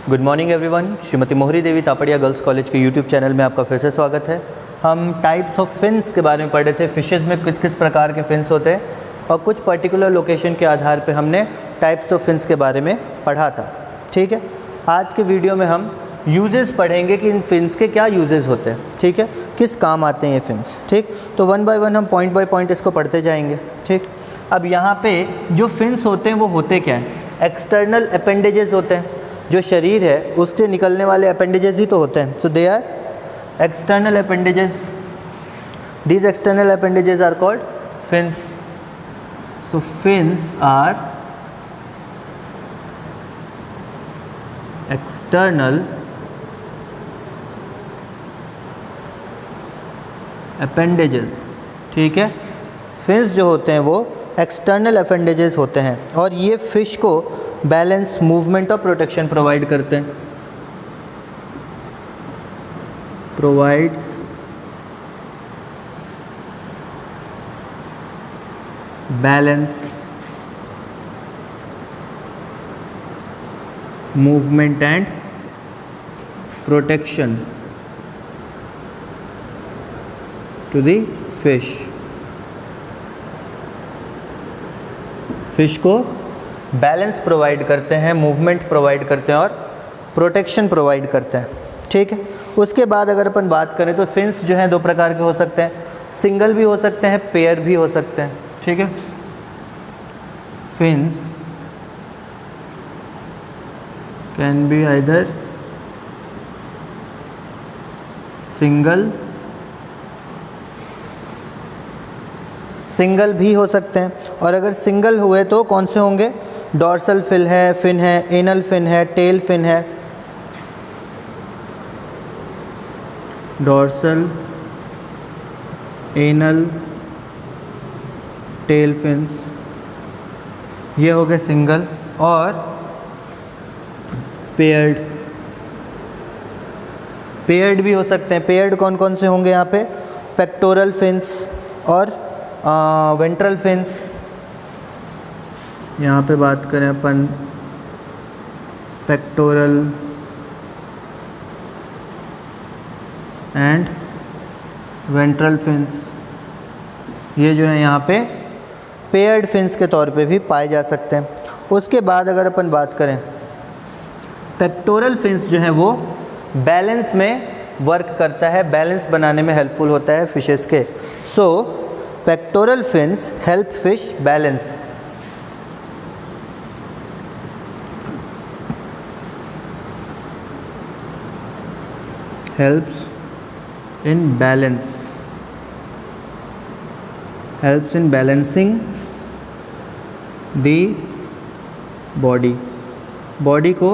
Good morning everyone. Shrimati Mohri Devi Tapadia girls college के YouTube channel में आपका फिर से स्वागत है। हम टाइप्स ऑफ फिन्स के बारे में पढ़ रहे थे। फिशेज़ में किस किस प्रकार के फिन्स होते हैं और कुछ पर्टिकुलर लोकेशन के आधार पे हमने टाइप्स ऑफ फिन्स के बारे में पढ़ा था। ठीक है, आज के वीडियो में हम यूजेस पढ़ेंगे कि इन फिन्स के क्या यूजेस होते हैं। ठीक है, किस काम आते हैं ये फिन्स। ठीक, तो वन बाय वन हम पॉइंट बाय पॉइंट इसको पढ़ते जाएंगे। ठीक, अब यहाँ पे जो फिन्स होते हैं वो होते क्या हैं? एक्सटर्नल अपेंडेजेस होते हैं। जो शरीर है उससे निकलने वाले अपेंडेजेस ही तो होते हैं। So they are external appendages. These external appendages are called fins. So fins are external appendages. ठीक है, फिन्स जो होते हैं वो एक्सटर्नल अपेंडेजेस होते हैं और ये फिश को बैलेंस, मूवमेंट और प्रोटेक्शन प्रोवाइड करते हैं। Provides balance, movement and protection to the fish. Fish को बैलेंस प्रोवाइड करते हैं, मूवमेंट प्रोवाइड करते हैं और प्रोटेक्शन प्रोवाइड करते हैं। ठीक है, उसके बाद अगर अपन बात करें तो फिन्स जो हैं दो प्रकार के हो सकते हैं। सिंगल भी हो सकते हैं, पेयर भी हो सकते हैं। ठीक है, fins can be either single भी हो सकते हैं, और अगर सिंगल हुए तो कौन से होंगे? डॉर्सल फिन है, एनल फिन है, टेल फिन है। डॉर्सल, एनल, टेल फिन्स, ये हो गए सिंगल। और पेयर्ड भी हो सकते हैं। पेयर्ड कौन कौन से होंगे यहाँ पे? पेक्टोरल फिन्स और वेंट्रल फिन्स। यहाँ पे बात करें अपन पेक्टोरल एंड वेंट्रल फिन्स, ये जो है यहाँ पे पेयर्ड फिन्स के तौर पे भी पाए जा सकते हैं। उसके बाद अगर अपन बात करें, पेक्टोरल फिन्स जो है वो बैलेंस में वर्क करता है, बैलेंस बनाने में हेल्पफुल होता है फिशेस के। So pectoral fins help fish balance. helps in balancing the body को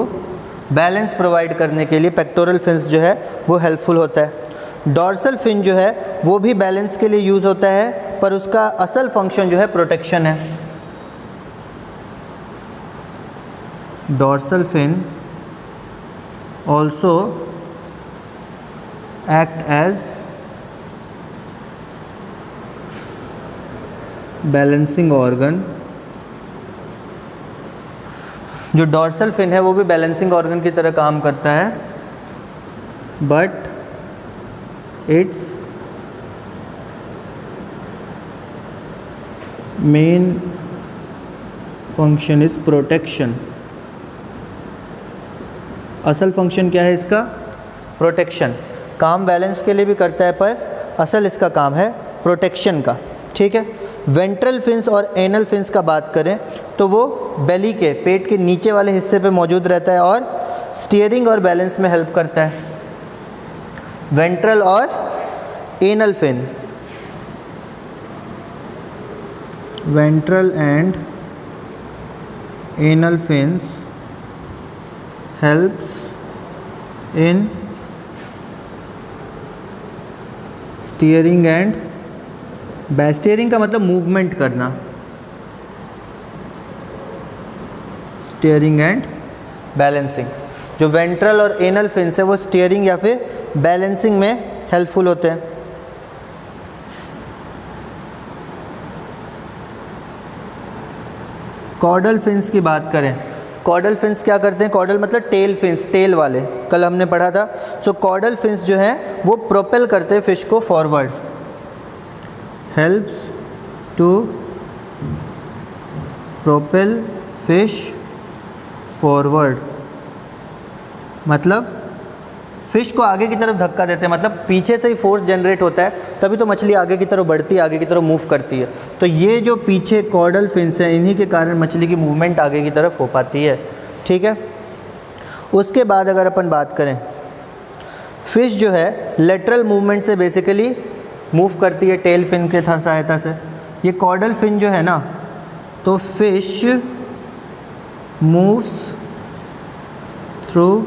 बैलेंस प्रोवाइड करने के लिए पेक्टोरल फिन्स जो है वो हेल्पफुल होता है। डॉर्सल फिन जो है वो भी बैलेंस के लिए यूज़ होता है, पर उसका असल फंक्शन जो है प्रोटेक्शन है। Dorsal fin also act as balancing organ. जो डॉर्सल फिन है वो भी बैलेंसिंग ऑर्गन की तरह काम करता है, but it's main function is protection. असल फंक्शन क्या है इसका? प्रोटेक्शन। काम बैलेंस के लिए भी करता है, पर असल इसका काम है प्रोटेक्शन का। ठीक है, वेंट्रल फिन्स और एनल फिन्स का बात करें तो वो बेली के, पेट के नीचे वाले हिस्से पे मौजूद रहता है और स्टीयरिंग और बैलेंस में हेल्प करता है। वेंट्रल और anal fin, ventral and anal fins helps in steering and steering का मतलब मूवमेंट करना। Steering and balancing. जो वेंट्रल और एनल फिन्स है वो स्टीयरिंग या फिर बैलेंसिंग में हेल्पफुल होते हैं। कॉर्डल फिन्स की बात करें कॉर्डल फिन्स क्या करते हैं, कॉर्डल मतलब टेल फिन्स, टेल वाले, कल हमने पढ़ा था। सो कॉर्डल फिन्स जो हैं वो प्रोपेल करते हैं फिश को forward, helps to propel fish forward, मतलब फिश को आगे की तरफ धक्का देते हैं, मतलब पीछे से ही फोर्स जनरेट होता है तभी तो मछली आगे की तरफ बढ़ती है, आगे की तरफ मूव करती है। तो ये जो पीछे कॉर्डल फिन्स हैं इन्हीं के कारण मछली की मूवमेंट आगे की तरफ हो पाती है, ठीक है। उसके बाद अगर अपन बात करें, फिश जो है लेटरल मूवमेंट से बेसिकली मूव करती है टेल फिन के सहायता से। ये कॉर्डल फिन जो है ना, तो fish moves through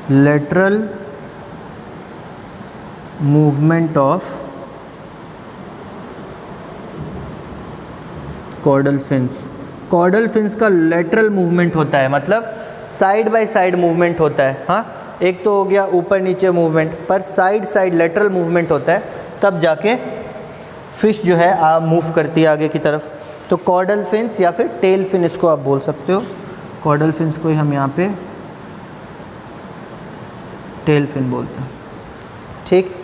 lateral movement of caudal fins. Caudal fins का लेटरल मूवमेंट होता है, मतलब साइड बाय साइड मूवमेंट होता है। हाँ, एक तो हो गया ऊपर नीचे मूवमेंट, पर साइड साइड लेटरल मूवमेंट होता है, तब जाके फिश जो है मूव करती है आगे की तरफ। तो कॉर्डल फिन्स या फिर टेल फिन इसको आप बोल सकते हो। कॉर्डल फिन्स को ही हम यहाँ पे टेल फिन बोलते हैं, ठीक।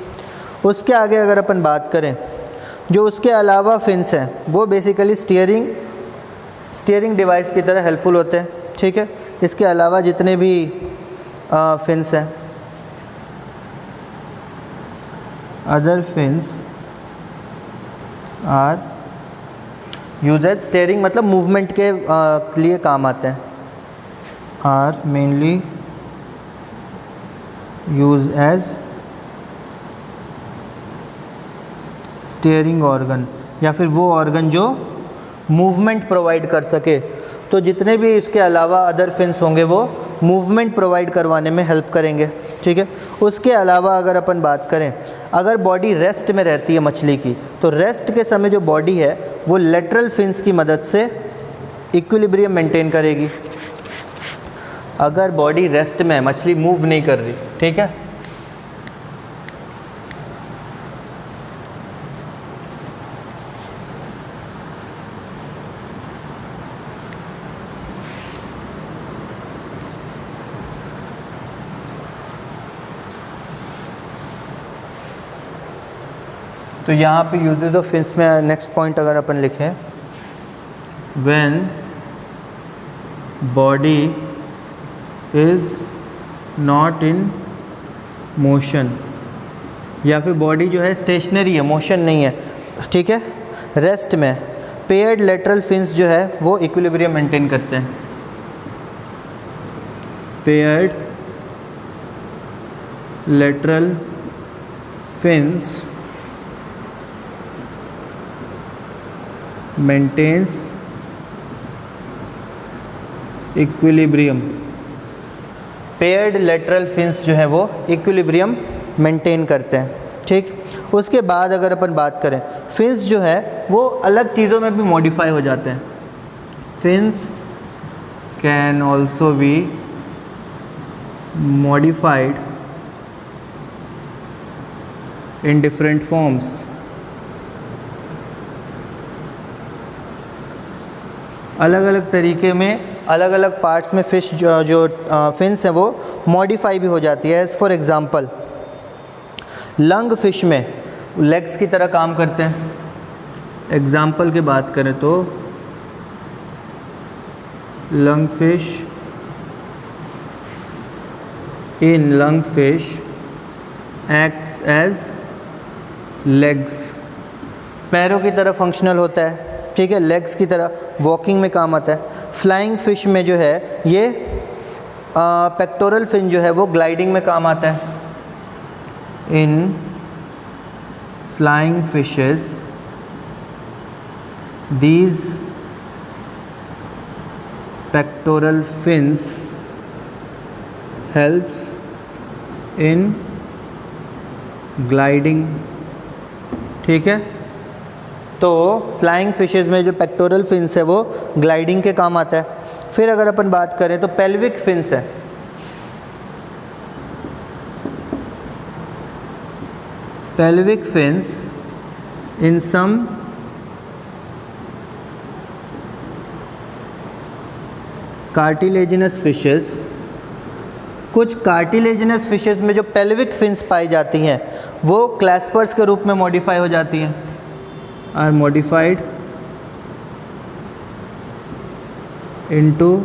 उसके आगे अगर अपन बात करें, जो उसके अलावा फिन्स हैं वो बेसिकली स्टीयरिंग डिवाइस की तरह हेल्पफुल होते हैं, ठीक है। इसके अलावा जितने भी फिन्स हैं, other fins are use as steering, मतलब मूवमेंट के लिए काम आते हैं। Are mainly use as steering organ, या फिर वो ऑर्गन जो मूवमेंट प्रोवाइड कर सके। तो जितने भी इसके अलावा अदर फिन्स होंगे वो मूवमेंट प्रोवाइड करवाने में हेल्प करेंगे, ठीक है। उसके अलावा अगर अपन बात करें, अगर बॉडी रेस्ट में रहती है मछली की, तो रेस्ट के समय जो बॉडी है वो लेटरल फिन्स की मदद से इक्विलिब्रियम मेंटेन करेगी। अगर बॉडी रेस्ट में है, मछली मूव नहीं कर रही, ठीक है, तो यहाँ पे यूजेस ऑफ फिन्स में नेक्स्ट पॉइंट अगर अपन लिखें, when body is not in motion, या फिर बॉडी जो है स्टेशनरी है, मोशन नहीं है, ठीक है, रेस्ट में, पेयर्ड लेटरल फिन्स जो है वो इक्विलिब्रियम मेंटेन करते हैं। Paired lateral fins maintains equilibrium. Paired lateral fins जो है वो इक्विलिब्रियम मेंटेन करते हैं, ठीक। उसके बाद अगर अपन बात करें, फिन्स जो है वो अलग चीज़ों में भी मॉडिफाई हो जाते हैं। Fins can also be modified in different forms. अलग अलग तरीके में, अलग अलग पार्ट्स में फ़िश जो फिन्स हैं वो मॉडिफाई भी हो जाती है। As for example, lung fish में लेग्स की तरह काम करते हैं। एग्ज़ाम्पल की बात करें तो lung fish, in lung fish acts as legs, पैरों की तरह फंक्शनल होता है, ठीक है, लेग्स की तरह वॉकिंग में काम आता है। फ्लाइंग फिश में जो है ये पेक्टोरल फिन जो है वो ग्लाइडिंग में काम आता है। In flying fishes these pectoral fins helps in gliding, ठीक है। तो फ्लाइंग फिशेस में जो पेक्टोरल फिन्स है वो ग्लाइडिंग के काम आता है। फिर अगर अपन बात करें तो पेल्विक फिन्स है। पेल्विक फिन्स इन सम कार्टिलेजिनस फिशेस, कुछ कार्टिलेजिनस फिशेस में जो पेल्विक फिन्स पाई जाती हैं वो क्लैस्पर्स के रूप में मॉडिफाई हो जाती हैं, are modified into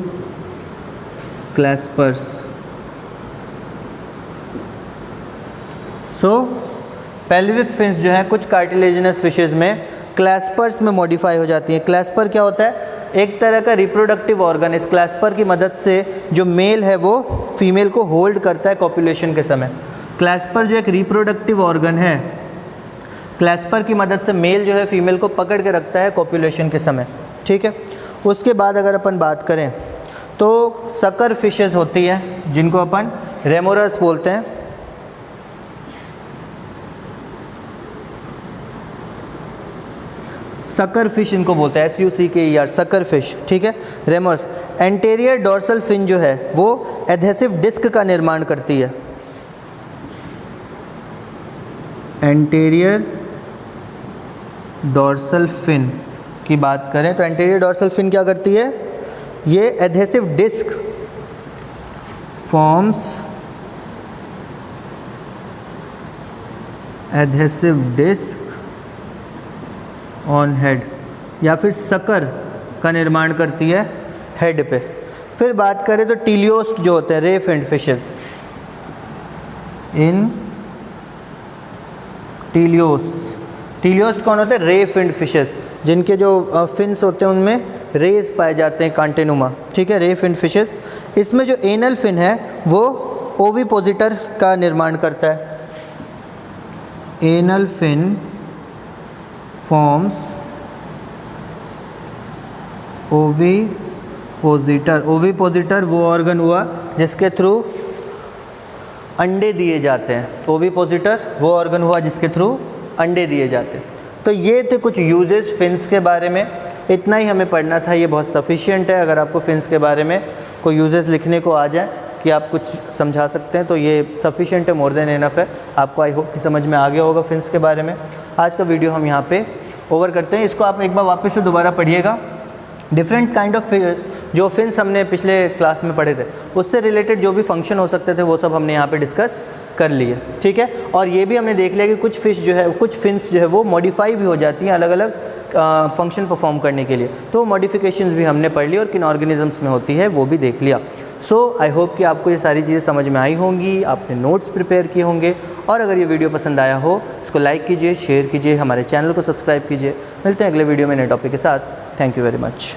claspers. So pelvic fins जो है कुछ कार्टिलेजिनस फिशेस में क्लैस्पर्स में मॉडिफाई हो जाती हैं। क्लैस्पर क्या होता है? एक तरह का रिप्रोडक्टिव ऑर्गन। इस क्लैस्पर की मदद से जो मेल है वो फीमेल को होल्ड करता है कॉपुलेशन के समय। क्लैस्पर जो एक रिप्रोडक्टिव ऑर्गन है, क्लैस्पर की मदद से मेल जो है फीमेल को पकड़ के रखता है कॉपुलेशन के समय, ठीक है। उसके बाद अगर अपन बात करें तो सकर फिशेस होती हैं जिनको अपन रेमोरस बोलते हैं। सकर फिश इनको बोलते हैं, SUCKER, सकर फिश, ठीक है। रेमोरस। एंटीरियर डोर्सल फिन जो है वो एडहेसिव डिस्क का निर्माण करती है। एंटीरियर डोर्सल फिन की बात करें तो एंटीरियर डोर्सल फिन क्या करती है? ये adhesive disc forms adhesive disc on head, या फिर सकर का निर्माण करती है हेड पे। फिर बात करें तो टीलियोस्ट जो होते हैं, रे फिन्ड फिशेस, इन टीलियोस्ट कौन होते हैं? रे फिन्ड फिशेस, जिनके जो फिन्स होते हैं उनमें रेज पाए जाते हैं कांटेनुमा, ठीक है, रे फिन्ड फिशेस। इसमें जो एनल फिन है वो ओविपोजिटर का निर्माण करता है। Anal fin forms ovipositor. Ovipositor वो ऑर्गन हुआ जिसके थ्रू अंडे दिए जाते हैं। ओविपोजिटर वो ऑर्गन हुआ जिसके थ्रू अंडे दिए जाते हैं। तो ये थे कुछ यूजेस फिन्स के बारे में, इतना ही हमें पढ़ना था, ये बहुत सफिशिएंट है। अगर आपको फिन्स के बारे में कोई यूजेस लिखने को आ जाए कि आप कुछ समझा सकते हैं तो ये सफिशिएंट है, मोर देन इनफ है। आपको आई होप कि समझ में आ गया होगा फिन्स के बारे में। आज का वीडियो हम यहाँ पे ओवर करते हैं। इसको आप एक बार वापस से दोबारा पढ़िएगा। डिफरेंट काइंड ऑफ जो फिन्स हमने पिछले क्लास में पढ़े थे उससे रिलेटेड जो भी फंक्शन हो सकते थे वो सब हमने यहाँ पे डिस्कस कर लिए, ठीक है। और ये भी हमने देख लिया कि कुछ फिश जो है, कुछ फिन्स जो है वो मॉडिफाई भी हो जाती हैं अलग अलग फंक्शन परफॉर्म करने के लिए। तो मॉडिफिकेशंस भी हमने पढ़ ली और किन ऑर्गेनिजम्स में होती है वो भी देख लिया। सो आई होप कि आपको ये सारी चीज़ें समझ में आई होंगी, आपने नोट्स प्रिपेयर किए होंगे। और अगर ये वीडियो पसंद आया हो इसको लाइक कीजिए, शेयर कीजिए, हमारे चैनल को सब्सक्राइब कीजिए। मिलते हैं अगले वीडियो में नए टॉपिक के साथ। Thank you very much.